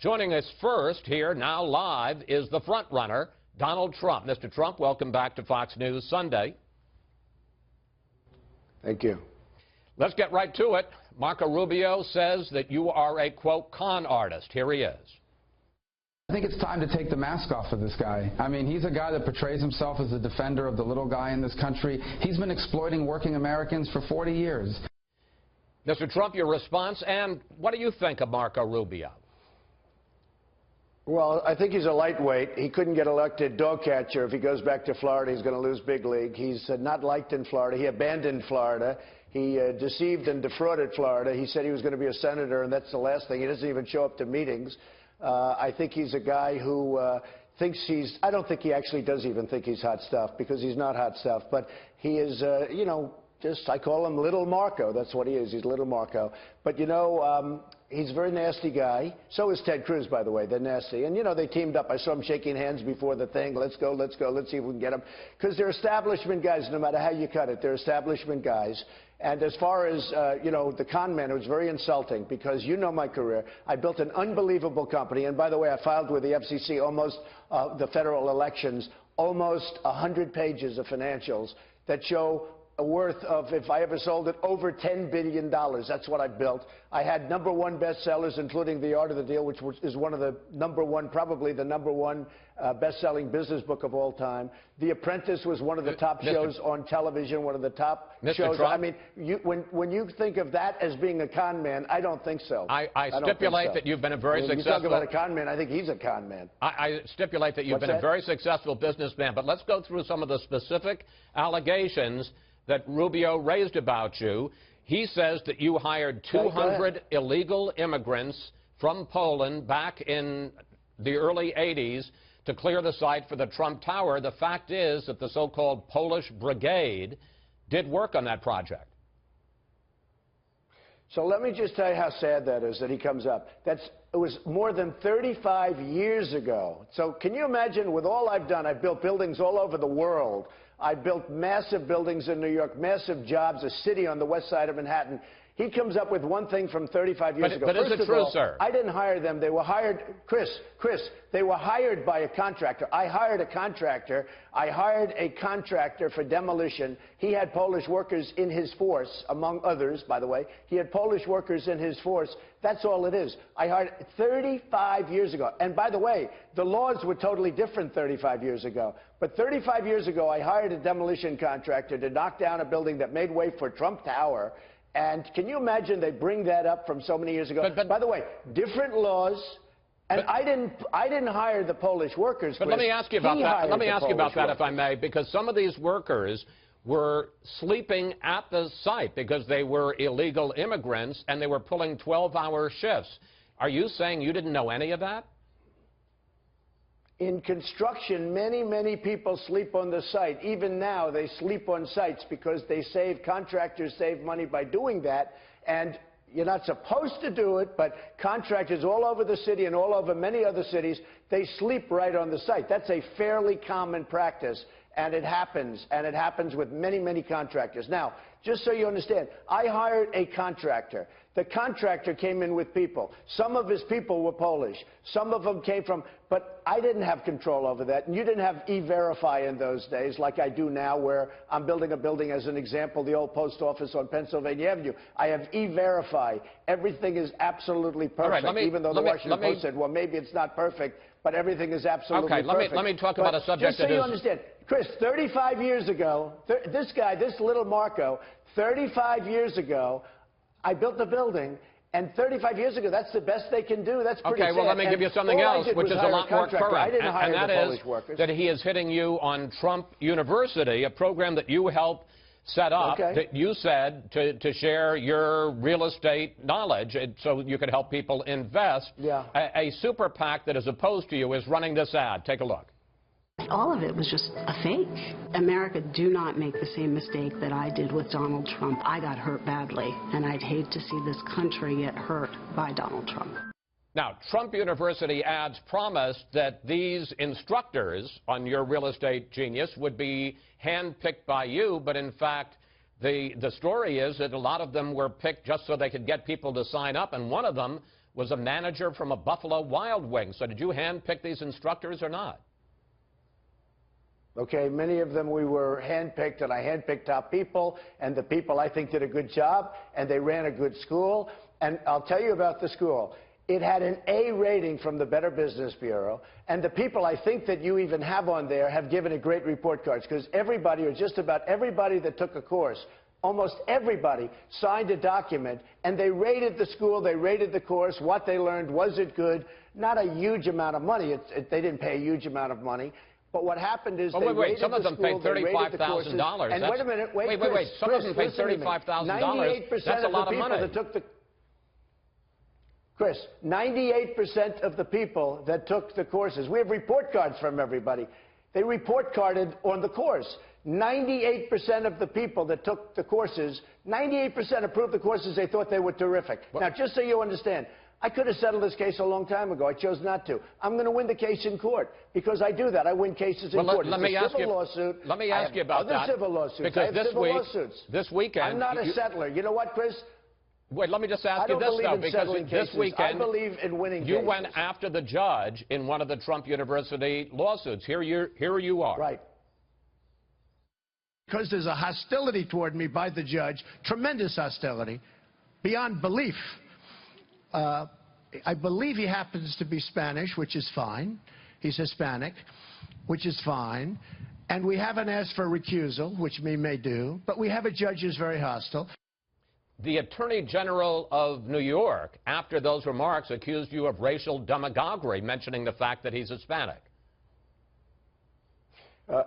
Joining us first here, now live, is the front runner, Donald Trump. Mr. Trump, welcome back to Fox News Sunday. Thank you. Let's get right to it. Marco Rubio says that you are a, quote, con artist. Here he is. I think it's time to take the mask off of this guy. I mean, he's a guy that portrays himself as a defender of the little guy in this country. He's been exploiting working Americans for 40 years. Mr. Trump, your response, and what do you think of Marco Rubio? Well, I think he's a lightweight. He couldn't get elected dog catcher. If he goes back to Florida, he's going to lose big league. He's not liked in Florida. He abandoned Florida. He deceived and defrauded Florida. He said he was going to be a senator, and that's the last thing. He doesn't even show up to meetings. I think he's a guy who thinks he's – I don't think he actually does even think he's hot stuff, because he's not hot stuff. But he is, you know, just, I call him Little Marco. That's what he is. He's Little Marco. But, you know, he's a very nasty guy. So is Ted Cruz, by the way. They're nasty. And, you know, they teamed up. I saw them shaking hands before the thing. Let's go, let's go. Let's see if we can get them. Because they're establishment guys, no matter how you cut it. They're establishment guys. And as far as, you know, the con man, it was very insulting, because you know my career. I built an unbelievable company. And, by the way, I filed with the FCC almost the federal elections, almost 100 pages of financials that show a worth of, if I ever sold it, over $10 billion. That's what I built. I had #1 bestsellers, including The Art of the Deal, which is one of the #1, probably the #1 best-selling business book of all time. The Apprentice was one of the top shows on television, one of the top shows. Trump? I mean, when you think of that as being a con man, I don't think so. I stipulate that you've been a very successful... You talk about a con man, I think he's a con man. I stipulate that you've been a very successful businessman. But let's go through some of the specific allegations that Rubio raised about you. He says that you hired 200 illegal immigrants from Poland back in the early 80s to clear the site for the Trump Tower. The fact is that the so-called Polish Brigade did work on that project. So let me just tell you how sad that is that he comes up. It was more than 35 years ago. So can you imagine, with all I've done, I've built buildings all over the world. I built massive buildings in New York, massive jobs, a city on the west side of Manhattan. He comes up with one thing from 35 years ago. But is it true, sir? I didn't hire them. They were hired, Chris, they were hired by a contractor. I hired a contractor. I hired a contractor for demolition. He had Polish workers in his force, among others, by the way. He had Polish workers in his force. That's all it is. I hired 35 years ago. And by the way, the laws were totally different 35 years ago. But 35 years ago, I hired a demolition contractor to knock down a building that made way for Trump Tower. And can you imagine they bring that up from so many years ago? But by the way, different laws. And I didn't hire the Polish workers. But let me ask you about that. Let me ask you about that, if I may, because some of these workers were sleeping at the site because they were illegal immigrants and they were pulling 12-hour shifts. Are you saying you didn't know any of that? In construction, many people sleep on the site. Even now, they sleep on sites because contractors save money by doing that. And you're not supposed to do it, but contractors all over the city and all over many other cities, they sleep right on the site. That's a fairly common practice, and it happens with many contractors. Now, just so you understand, I hired a contractor. The contractor came in with people. Some of his people were Polish. Some of them came from, but I didn't have control over that. And you didn't have E-Verify in those days like I do now, where I'm building a building, as an example, the old post office on Pennsylvania Avenue. I have E-Verify. Everything is absolutely perfect, even though the Washington Post said, well, maybe it's not perfect, but everything is absolutely perfect. Let me talk about a subject that is... Just so you understand, Chris, 35 years ago, this guy, this Little Marco, 35 years ago, I built the building, and 35 years ago, that's the best they can do. That's pretty sad. Okay, well, let me give you something else, which is a lot more current, and that is that he is hitting you on Trump University, a program that you helped set up, that you said to share your real estate knowledge so you could help people invest. Yeah. A super PAC that is opposed to you is running this ad. Take a look. All of it was just a fake. America, do not make the same mistake that I did with Donald Trump. I got hurt badly, and I'd hate to see this country get hurt by Donald Trump. Now, Trump University ads promised that these instructors on your real estate genius would be handpicked by you, but in fact, the story is that a lot of them were picked just so they could get people to sign up, and one of them was a manager from a Buffalo Wild Wings. So did you handpick these instructors or not? Okay, many of them we were handpicked, and I handpicked top people, and the people I think did a good job, and they ran a good school. And I'll tell you about the school. It had an A rating from the Better Business Bureau, and the people I think that you even have on there have given it great report cards, because everybody, or just about everybody that took a course, almost everybody signed a document, and they rated the school, they rated the course, what they learned, was it good? Not a huge amount of money. They didn't pay a huge amount of money. But what happened is wait, some of them paid $35,000. And wait a minute, wait, some of them paid $35,000. That's a lot of money. Chris, 98% of the people that took the courses, we have report cards from everybody. They report carded on the course. 98% of the people that took the courses, 98% approved the courses. They thought they were terrific. Now, just so you understand, I could have settled this case a long time ago. I chose not to. I'm going to win the case in court because I do that. I win cases in court. Let me ask you about that. Other civil lawsuits. Because this weekend, I'm not a settler. You know what, Chris? Wait, let me just ask you this, though, because this weekend, I believe in winning you cases. went after the judge in one of the Trump University lawsuits. Here you are. Right. Because there's a hostility toward me by the judge, tremendous hostility, beyond belief. I believe he happens to be Spanish, which is fine. He's Hispanic, which is fine. And we haven't asked for recusal, which we may do, but we have a judge who's very hostile. The Attorney General of New York, after those remarks, accused you of racial demagoguery, mentioning the fact that he's Hispanic.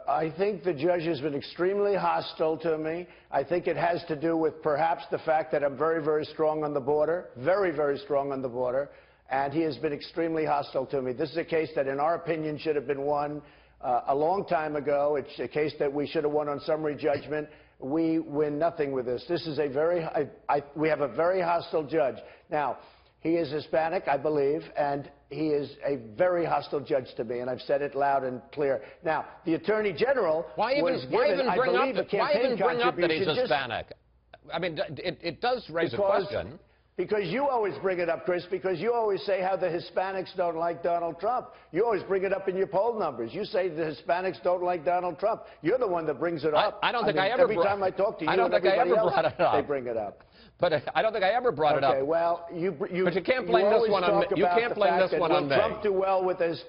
I think the judge has been extremely hostile to me. I think it has to do with perhaps the fact that I'm very, very strong on the border, very, very strong on the border, and he has been extremely hostile to me. This is a case that, in our opinion, should have been won a long time ago. It's a case that we should have won on summary judgment. We win nothing with this. This is a we have a very hostile judge. Now, he is Hispanic, I believe, and he is a very hostile judge to me, and I've said it loud and clear. Now, the Attorney General why even bring up that he's Hispanic? I mean, it does raise a question. Because you always bring it up, Chris, because you always say how the Hispanics don't like Donald Trump. You always bring it up in your poll numbers. You say the Hispanics don't like Donald Trump. You're the one that brings it up. I don't think I ever every time I talk to you, brought it up. They bring it up. But I don't think I ever brought it up. Okay, well, but you can't blame this one on me. You can't blame this one on me. Will Trump do well with his...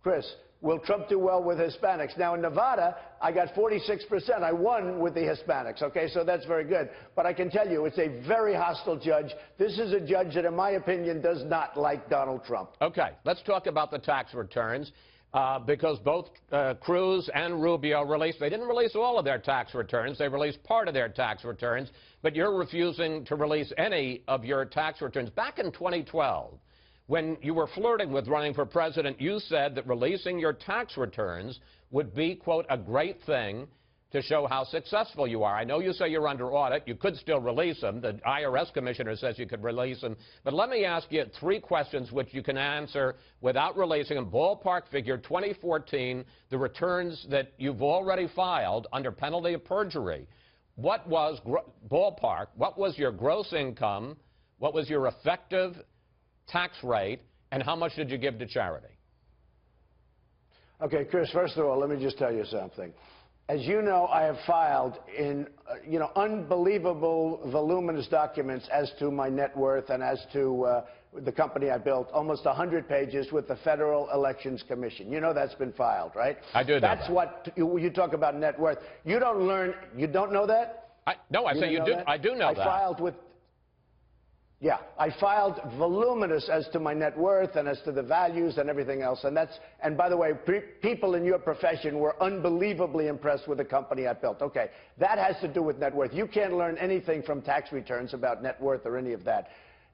Chris, will Trump do well with Hispanics? Now, in Nevada, I got 46%. I won with the Hispanics, okay? So that's very good. But I can tell you, it's a very hostile judge. This is a judge that, in my opinion, does not like Donald Trump. Okay, let's talk about the tax returns. Because both Cruz and Rubio released, they didn't release all of their tax returns. They released part of their tax returns. But you're refusing to release any of your tax returns. Back in 2012, when you were flirting with running for president, you said that releasing your tax returns would be, quote, a great thing to show how successful you are. I know you say you're under audit. You could still release them. The IRS commissioner says you could release them. But let me ask you 3 questions which you can answer without releasing them. Ballpark figure 2014, the returns that you've already filed under penalty of perjury. What was, ballpark, what was your gross income? What was your effective tax rate? And how much did you give to charity? Okay, Chris, first of all, let me just tell you something. As you know, I have filed in, unbelievable, voluminous documents as to my net worth and as to the company I built, almost 100 pages with the Federal Elections Commission. You know that's been filed, right? I do know that. That's what you talk about net worth. You don't know that? No, I say you do. I do know that. I filed with... Yeah, I filed voluminous as to my net worth and as to the values and everything else. And by the way, people in your profession were unbelievably impressed with the company I built. Okay, that has to do with net worth. You can't learn anything from tax returns about net worth or any of that.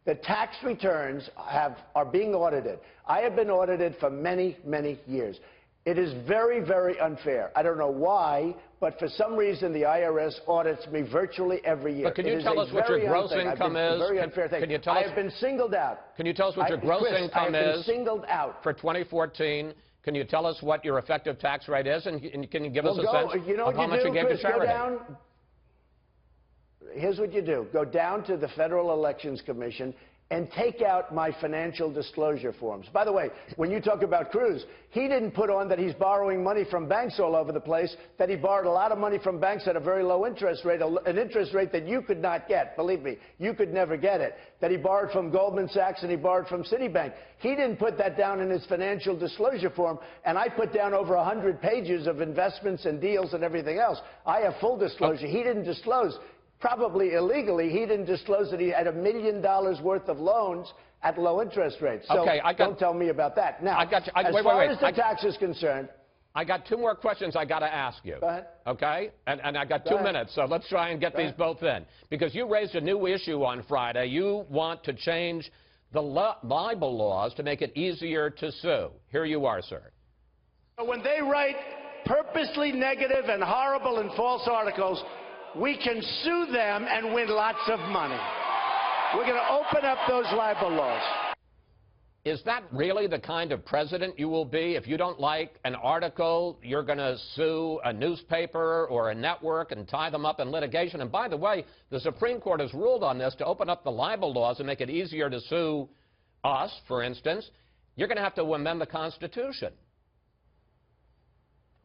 The tax returns are being audited. I have been audited for many, many years. It is very, very unfair. I don't know why, but for some reason the IRS audits me virtually every year. But can you tell us what your gross income is? Very unfair thing. Can you tell us? I have been singled out. Can you tell us what your gross income is? I have been singled out for 2014. Can you tell us what your effective tax rate is? And can you give us a sense of how much you gave to charity? Here's what you do. Go down to the Federal Elections Commission and take out my financial disclosure forms. By the way, when you talk about Cruz, he didn't put on that he's borrowing money from banks all over the place, that he borrowed a lot of money from banks at a very low interest rate, an interest rate that you could not get. Believe me, you could never get it. That he borrowed from Goldman Sachs and he borrowed from Citibank. He didn't put that down in his financial disclosure form, and I put down over 100 pages of investments and deals and everything else. I have full disclosure. He didn't disclose. Probably illegally, he didn't disclose that he had $1 million worth of loans at low interest rates. So don't tell me about that. Now, as far as the tax is concerned, I got two more questions I got to ask you. Go ahead. Okay? And I got 2 minutes, so let's try and get these both in. Because you raised a new issue on Friday. You want to change the libel laws to make it easier to sue. Here you are, sir. When they write purposely negative and horrible and false articles, we can sue them and win lots of money. We're going to open up those libel laws. Is that really the kind of president you will be? If you don't like an article, you're going to sue a newspaper or a network and tie them up in litigation. And by the way, the Supreme Court has ruled on this to open up the libel laws and make it easier to sue us, for instance. You're going to have to amend the Constitution.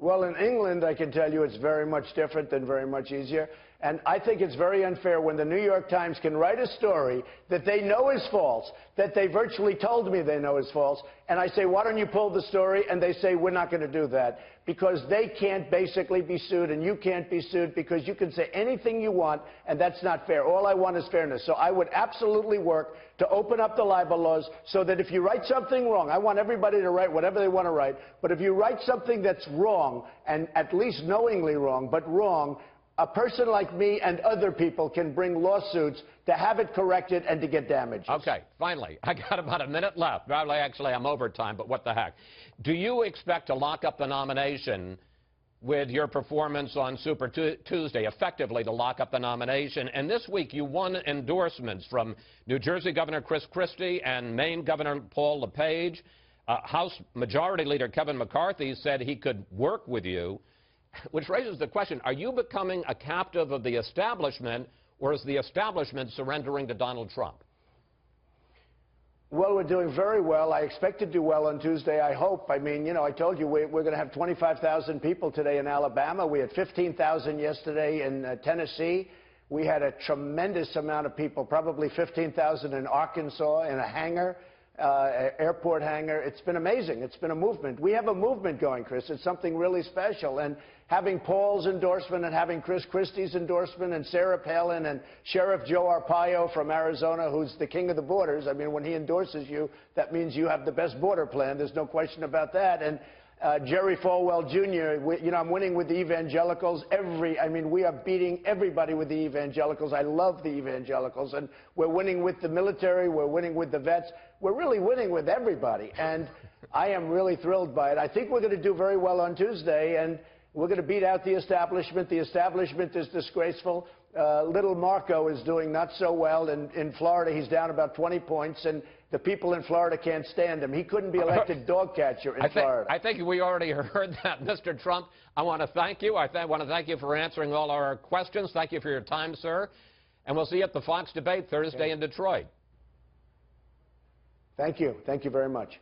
Well, in England, I can tell you it's very much different and very much easier. And I think it's very unfair when the New York Times can write a story that they know is false, that they virtually told me they know is false, and I say, why don't you pull the story? And they say, we're not going to do that, because they can't basically be sued, and you can't be sued, because you can say anything you want, and that's not fair. All I want is fairness. So I would absolutely work to open up the libel laws so that if you write something wrong, I want everybody to write whatever they want to write, but if you write something that's wrong, and at least knowingly wrong, but wrong, a person like me and other people can bring lawsuits to have it corrected and to get damages. Okay, finally, I got about a minute left. Actually, I'm over time, but what the heck. Do you expect to lock up the nomination with your performance on Super Tuesday, effectively to lock up the nomination? And this week you won endorsements from New Jersey Governor Chris Christie and Maine Governor Paul LePage. House Majority Leader Kevin McCarthy said he could work with you. Which raises the question, are you becoming a captive of the establishment, or is the establishment surrendering to Donald Trump? Well, we're doing very well. I expect to do well on Tuesday, I hope. I mean, you know, I told you we're going to have 25,000 people today in Alabama. We had 15,000 yesterday in Tennessee. We had a tremendous amount of people, probably 15,000 in Arkansas in a hangar. Airport hangar. It's been amazing. It's been a movement. We have a movement going, Chris. It's something really special. And having Paul's endorsement and having Chris Christie's endorsement and Sarah Palin and Sheriff Joe Arpaio from Arizona, who's the king of the borders. I mean, when he endorses you, that means you have the best border plan. There's no question about that. And Jerry Falwell Jr., you know, I'm winning with the evangelicals. We are beating everybody with the evangelicals. I love the evangelicals. And we're winning with the military. We're winning with the vets. We're really winning with everybody. And I am really thrilled by it. I think we're going to do very well on Tuesday, and we're going to beat out the establishment. The establishment is disgraceful. Little Marco is doing not so well. In Florida, he's down about 20 points, and the people in Florida can't stand him. He couldn't be elected dog catcher in Florida. I think we already heard that, Mr. Trump. I want to thank you. I want to thank you for answering all our questions. Thank you for your time, sir. And we'll see you at the Fox debate Thursday in Detroit. Thank you. Thank you very much.